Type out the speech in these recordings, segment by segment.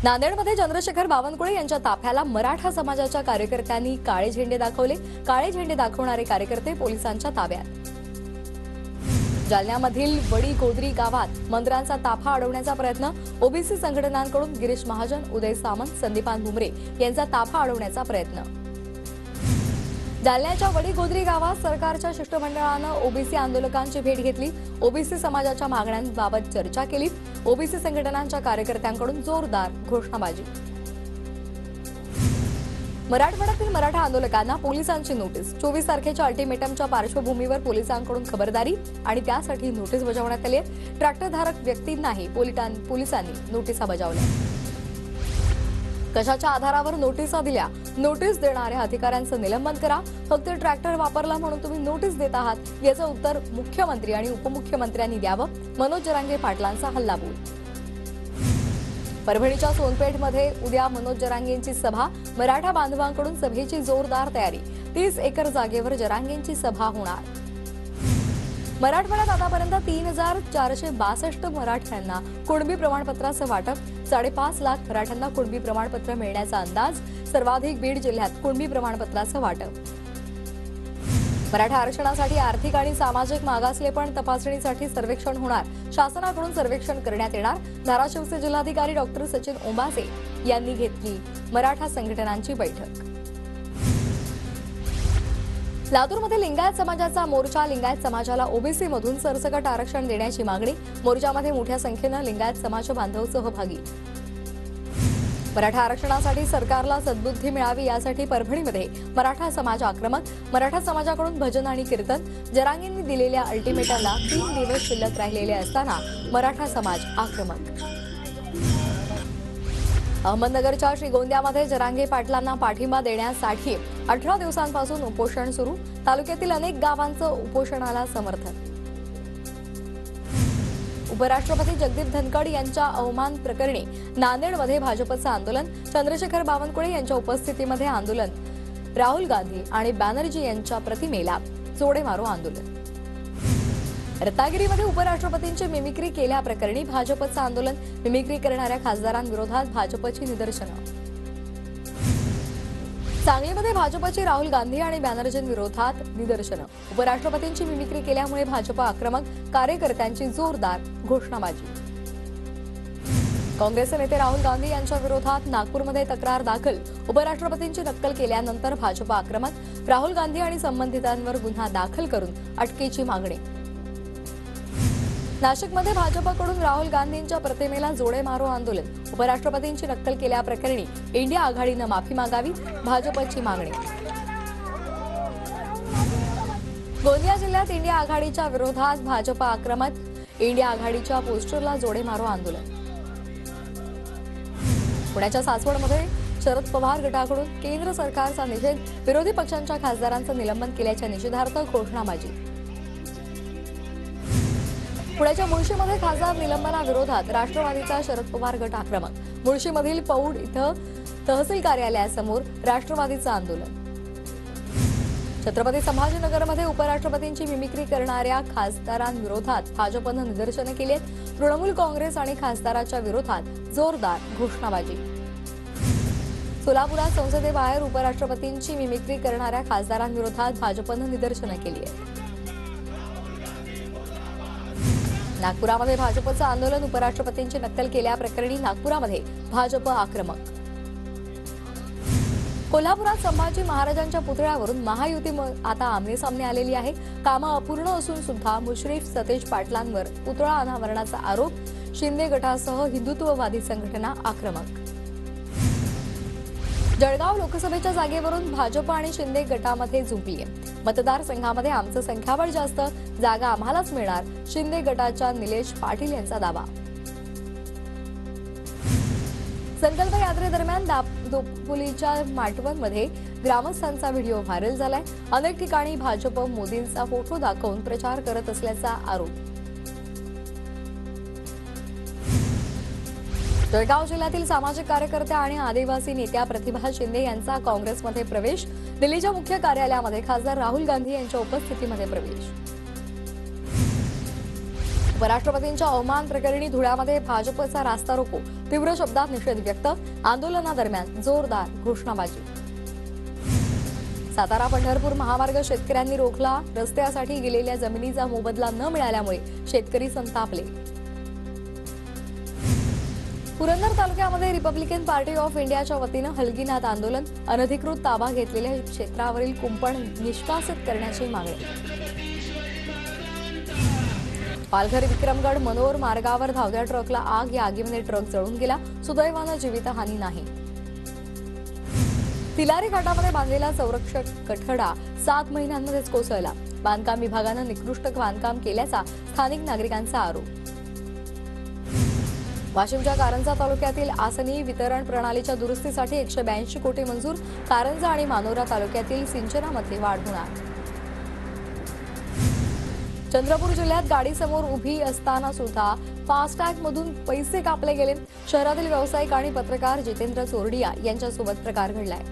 नांदेडमध्ये चंद्रशेखर बावनकुळे यांच्या ताफ्याला मराठा समाजाच्या कार्यकर्त्यांनी काळे झेंडे दाखवले। काळे झेंडे दाखवणारे कार्यकर्ते पोलिसांच्या ताब्यात। जालन्यामधील वडी गोदरी गावात मंत्र्यांचा ताफा अडवण्याचा प्रयत्न। ओबीसी संघटनांकडून गिरीश महाजन, उदय सामंत, संदीपान भुमरे यांचा ताफा अडवण्याचा प्रयत्न। जालन्याच्या वडी गोदरी गावात सरकारच्या शिष्टमंडळानं ओबीसी आंदोलकांची भेट घेतली। ओबीसी समाजाच्या मागण्यांबाबत चर्चा केली। ओबीसी संघटनांच्या कार्यकर्त्यांकडून जोरदार घोषणाबाजी। मराठवाड्यातील मराठा आंदोलकांना पोलिसांची नोटीस। 24 तारखेच्या अल्टिमेटमच्या पार्श्वभूमीवर पोलिसांकडून खबरदारी आणि त्यासाठी नोटीस बजावण्यात आली आहे। ट्रॅक्टरधारक व्यक्तींनाही पोलिसांनी नोटिसा बजावल्या। कशाच्या आधारावर नोटिसा दिल्या? नोटीस देणाऱ्या अधिकाऱ्यांचं निलंबन करा। फक्त ट्रॅक्टर वापरला म्हणून तुम्ही नोटीस देत आहात याचं उत्तर मुख्यमंत्री आणि उपमुख्यमंत्र्यांनी द्यावं। मनोज जरांगे पाटलांचा हल्लाबोल। परभणीच्या सोनपेठमध्ये उद्या मनोज जरांगेंची सभा। मराठा बांधवांकडून सभेची जोरदार तयारी। 30 एकर जागेवर जरांगेंची सभा होणार। मराठवाड्यात आतापर्यंत 3462 मराठ्यांना कुणबी प्रमाणपत्राचं वाटप। 5.5 लाख मराठ्यांना कुणबी प्रमाणपत्र मिळण्याचा अंदाज। सर्वाधिक बीड जिल्ह्यात कुणबी प्रमाणपत्राचं वाटप। मराठा आरक्षणासाठी आर्थिक आणि सामाजिक मागासलेपण तपासणीसाठी सर्वेक्षण होणार। शासनाकडून सर्वेक्षण करण्यात येणार। धाराशिवचे जिल्हाधिकारी डॉक्टर सचिन ओंबासे यांनी घेतली मराठा संघटनांची बैठक। लातूरमध्ये लिंगायत समाजाचा मोर्चा। लिंगायत समाजाला ओबीसी मधून सरसकट आरक्षण देण्याची मागणी। मोर्चामध्ये मोठ्या संख्येनं लिंगायत समाज बांधव सहभागी। मराठा आरक्षणासाठी सरकारला सद्बुद्धी मिळावी यासाठी परभणीमध्ये मराठा समाज आक्रमक। मराठा समाजाकडून भजन आणि कीर्तन। जरांगेंनी दिलेल्या अल्टिमेटमला 3 दिवस शिल्लक राहिलेले असताना मराठा समाज आक्रमक। अहमदनगरच्या श्रीगोंद्यामध्ये जरांगे पाटलांना पाठिंबा देण्यासाठी 18 दिवसांपासून उपोषण सुरू। तालुक्यातील अनेक गावांचं उपोषणाला समर्थन। उपराष्ट्रपती जगदीप धनखड यांच्या अवमान प्रकरणी नांदेडमध्ये भाजपचं आंदोलन। चंद्रशेखर बावनकुळे यांच्या उपस्थितीमध्ये आंदोलन। राहुल गांधी आणि बॅनर्जी यांच्या प्रतिमेला जोडे मारो आंदोलन। रत्नागिरीमध्ये उपराष्ट्रपतींची मिमिक्री केल्याप्रकरणी भाजपचं आंदोलन। मिमिक्री करणाऱ्या खासदारांविरोधात भाजपची निदर्शनं। सांगलीमध्ये भाजपची राहुल गांधी आणि बॅनर्जींविरोधात निदर्शनं। उपराष्ट्रपतींची मिमिक्री केल्यामुळे भाजप आक्रमक। कार्यकर्त्यांची जोरदार घोषणाबाजी। काँग्रेसचे नेते राहुल गांधी यांच्या विरोधात नागपूरमध्ये तक्रार दाखल। उपराष्ट्रपतींची नक्कल केल्यानंतर भाजप आक्रमक। राहुल गांधी आणि संबंधितांवर गुन्हा दाखल करून अटकेची मागणी। नाशिकमध्ये भाजपकडून राहुल गांधींच्या प्रतिमेला जोडे मारो आंदोलन। उपराष्ट्रपतींची नक्कल केल्याप्रकरणी इंडिया आघाडीनं माफी मागावी, भाजपची मागणी। गोंदिया जिल्ह्यात इंडिया आघाडीच्या विरोधात भाजप आक्रमक। इंडिया आघाडीच्या पोस्टरला जोडे मारो आंदोलन। पुण्याच्या सासवडमध्ये शरद पवार गटाकडून केंद्र सरकारचा निषेध। विरोधी पक्षांच्या खासदारांचं निलंबन केल्याच्या निषेधार्थ घोषणाबाजी। पुण्याच्या मुळशीमध्ये खासदार निलंबनाविरोधात राष्ट्रवादीचा शरद पवार गट आक्रमक। मुळशीमधील पौड इथं तहसील कार्यालयासमोर राष्ट्रवादीचं आंदोलन। छत्रपती संभाजीनगरमध्ये उपराष्ट्रपतींची मिमिक्री करणाऱ्या खासदारांविरोधात भाजपनं निदर्शनं केली आहेत। तृणमूल काँग्रेस आणि खासदाराच्या विरोधात जोरदार घोषणाबाजी। सोलापुरात संसदेबाहेर उपराष्ट्रपतींची मिमिक्री करणाऱ्या खासदारांविरोधात भाजपनं निदर्शनं केली आहेत। नागपुरामध्ये भाजपचं आंदोलन। उपराष्ट्रपतींची नक्कल केल्याप्रकरणी नागपुरामध्ये भाजप आक्रमक। कोल्हापुरात संभाजी महाराजांच्या पुतळ्यावरून महायुती आता आमनेसामने आलेली आहे। कामं अपूर्ण असून सुद्धा मुश्रीफ सतेज पाटलांवर पुतळा अनावरणाचा आरोप। शिंदे गटासह हिंदुत्ववादी संघटना आक्रमक। जळगाव लोकसभेच्या जागेवरून भाजप आणि शिंदे गटामध्ये झुंपली आहे। मतदारसंघामध्ये आमचं संख्याबळ जास्त, जागा आम्हालाच मिळणार, शिंदे गटाच्या निलेश पाटील यांचा दावा। संकल्प यात्रेदरम्यान दापोलीच्या माटवणमध्ये ग्रामस्थांचा व्हिडिओ व्हायरल झालाय। अनेक ठिकाणी भाजप मोदींचा फोटो दाखवून प्रचार करत असल्याचा आरोप। जळगाव जिल्ह्यातील सामाजिक कार्यकर्त्या आणि आदिवासी नेत्या प्रतिभा शिंदे यांचा काँग्रेसमध्ये प्रवेश। दिल्लीच्या मुख्य कार्यालयामध्ये खासदार राहुल गांधी यांच्या उपस्थितीमध्ये प्रवेश। उपराष्ट्रपतींच्या अवमान प्रकरणी धुळ्यामध्ये भाजपचा रास्ता रोको। तीव्र शब्दात निषेध व्यक्त, आंदोलनादरम्यान जोरदार घोषणाबाजी. सातारा पंढरपूर महामार्ग शेतकऱ्यांनी रोखला, रस्त्यासाठी गेलेल्या जमिनीचा मोबदला न मिळाल्यामुळे शेतकरी संतापले. पुरंदर तालुक्यामध्ये रिपब्लिकन पार्टी ऑफ इंडियाच्या वतीनं हलगीनाथ आंदोलन, अनधिकृत ताबा घेतलेल्या क्षेत्रावरील कुंपण निष्कासित करण्याची मागणी. पालघर विक्रमगड मनोर मार्गावर धावत्या ट्रकला आग, या आगीमध्ये ट्रक जळून गेला, सुदैवानं जीवितहानी नाही. तिलारी घाटामध्ये बांधलेला संरक्षक कठडा 7 महिन्यांमध्येच कोसळला, बांधकाम विभागानं निकृष्ट बांधकाम केल्याचा स्थानिक नागरिकांचा आरोप. वाशिमच्या कारंजा तालुक्यातील आसनी वितरण प्रणालीच्या दुरुस्तीसाठी 182 कोटी मंजूर, कारंजा आणि मानोरा तालुक्यातील सिंचनामध्ये वाढ होणार. चंद्रपूर जिल्ह्यात गाडीसमोर उभी असताना सुद्धा फास्टॅगमधून पैसे कापले गेले. शहरातील व्यावसायिक आणि पत्रकार जितेंद्र चोरडिया यांच्यासोबत प्रकार घडलाय.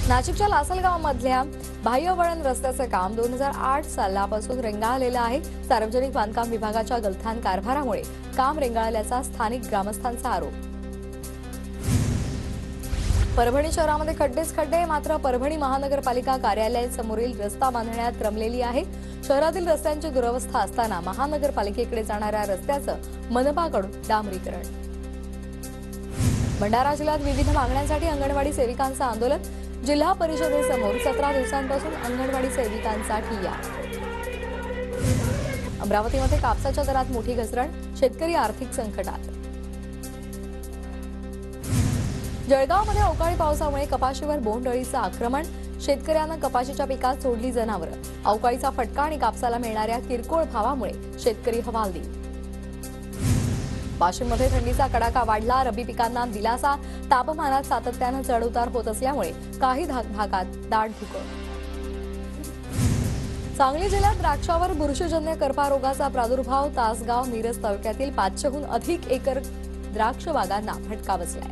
नाशिकच्या लासलगावमधल्या बाह्यवळण रस्त्याचं काम 2008 सालापासून रेंगाळलेलं आहे. सार्वजनिक बांधकाम विभागाच्या गलथान कारभारामुळे काम रेंगाळल्याचा स्थानिक ग्रामस्थांचा आरोप. परभणी शहरामध्ये खड्डेच खड्डे, मात्र परभणी महानगरपालिका कार्यालयासमोरील रस्ता बांधण्यात रमलेली आहे. शहरातील रस्त्यांची दुरवस्था असताना महानगरपालिकेकडे जाणाऱ्या रस्त्याचं मनपाकडून डांबरीकरण. भंडारा जिल्ह्यात विविध मागण्यांसाठी अंगणवाडी सेविकांचं आंदोलन, जिल्हा परिषदेसमोर 17 दिवसांपासून अंगणवाडी सेविकांचा ठिय्या. अमरावतीमध्ये कापसाच्या दरात मोठी घसरण, शेतकरी आर्थिक संकटात. जळगावमध्ये अवकाळी पावसामुळे कपाशीवर बोंडअळीचं आक्रमण, शेतकऱ्यांना कपाशीच्या पिकात सोडली जनावरं. अवकाळीचा फटका आणि कापसाला मिळणाऱ्या किरकोळ भावामुळे शेतकरी हवालदिल. वाशिममध्ये थंडीचा कडाका वाढला, रब्बी पिकांना दिलासा, तापमानात सातत्यानं चढउतार होत असल्यामुळे काही भागात दाट धुकं. सांगली जिल्ह्यात द्राक्षावर बुरशीजन्य करपा रोगाचा प्रादुर्भाव, तासगाव मिरज तालुक्यातील 500हून अधिक एकर द्राक्ष बागांना फटका बसलाय.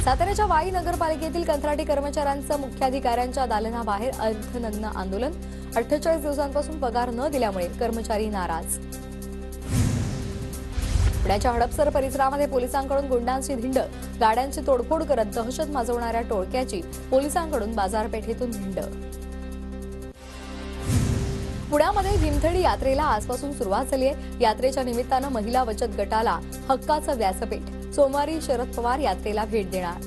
साताऱ्याच्या वाई नगरपालिकेतील कंत्राटी कर्मचाऱ्यांचं मुख्याधिकाऱ्यांच्या दालनाबाहेर अर्धनग्न आंदोलन, 48 दिवसांपासून पगार न दिल्यामुळे कर्मचारी नाराज. पुण्याच्या हडपसर परिसरामध्ये पोलिसांकडून गुंडांची धिंड, गाड्यांची तोडफोड करत दहशत माजवणाऱ्या टोळक्याची पोलिसांकडून बाजारपेठेतून धिंड. पुण्यामध्ये भीमथडी यात्रेला आजपासून सुरुवात झाली आहे. यात्रेच्या निमित्तानं महिला बचत गटाला हक्काचं व्यासपीठ, सोमवारी शरद पवार यात्रेला भेट देणार.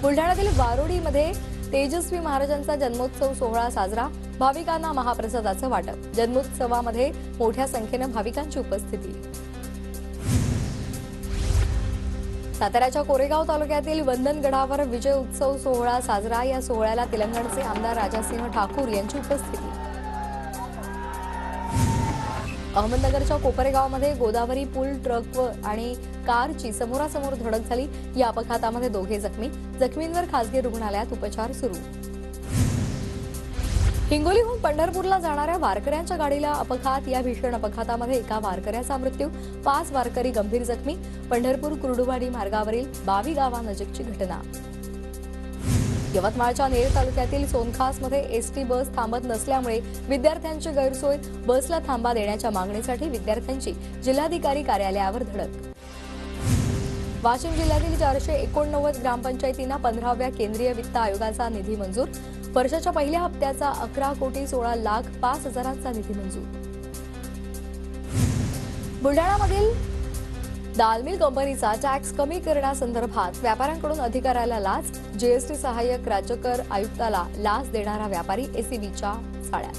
बुलढाण्यातील वारोडीमध्ये तेजस्वी महाराजांचा जन्मोत्सव सोहळा साजरा, भाविकांना महाप्रसादाचं वाटप. जन्मोत्सवामध्ये मोठ्या संख्येनं भाविकांची उपस्थिती. साताऱ्याच्या कोरेगाव तालुक्यातील वंदनगडावर विजय उत्सव सोहळा साजरा, या सोहळ्याला तेलंगणचे आमदार राजासिंह ठाकूर यांची उपस्थिती. अहमदनगरच्या कोपरेगावमध्ये गोदावरी पूल ट्रक आणि कारची समोरासमोर धडक झाली, या अपघातामध्ये 2 जखमी, जखमींवर खासगी रुग्णालयात उपचार सुरू. हिंगोलीहून पंढरपूरला जाणाऱ्या वारकऱ्यांच्या गाडीला अपघात, या भीषण अपघातामध्ये एका वारकऱ्याचा मृत्यू, 5 वारकरी गंभीर जखमी. पंढरपूर कुर्डुवाडी मार्गावरील बावी गावानजीकची घटना. यवतमाळच्या नेर तालुक्यातील सोनखासमध्ये एसटी बस थांबत नसल्यामुळे विद्यार्थ्यांची गैरसोय, बसला थांबा देण्याच्या मागणीसाठी विद्यार्थ्यांची जिल्हाधिकारी कार्यालयावर धडक. वाशिम जिल्ह्यातील 489 ग्रामपंचायतींना 15व्या केंद्रीय वित्त आयोगाचा निधी मंजूर, वर्षाच्या पहिल्या हप्त्याचा 11,16,05,000चा निधी मंजूर. बुलढाणामधील दालमिल कंपनीचा टॅक्स कमी करण्यासंदर्भात व्यापाऱ्यांकडून अधिकाऱ्याला लाच, जीएसटी सहाय्यक राज्यकर आयुक्ताला लाच देणारा व्यापारी एसीबीच्या जाळ्यात.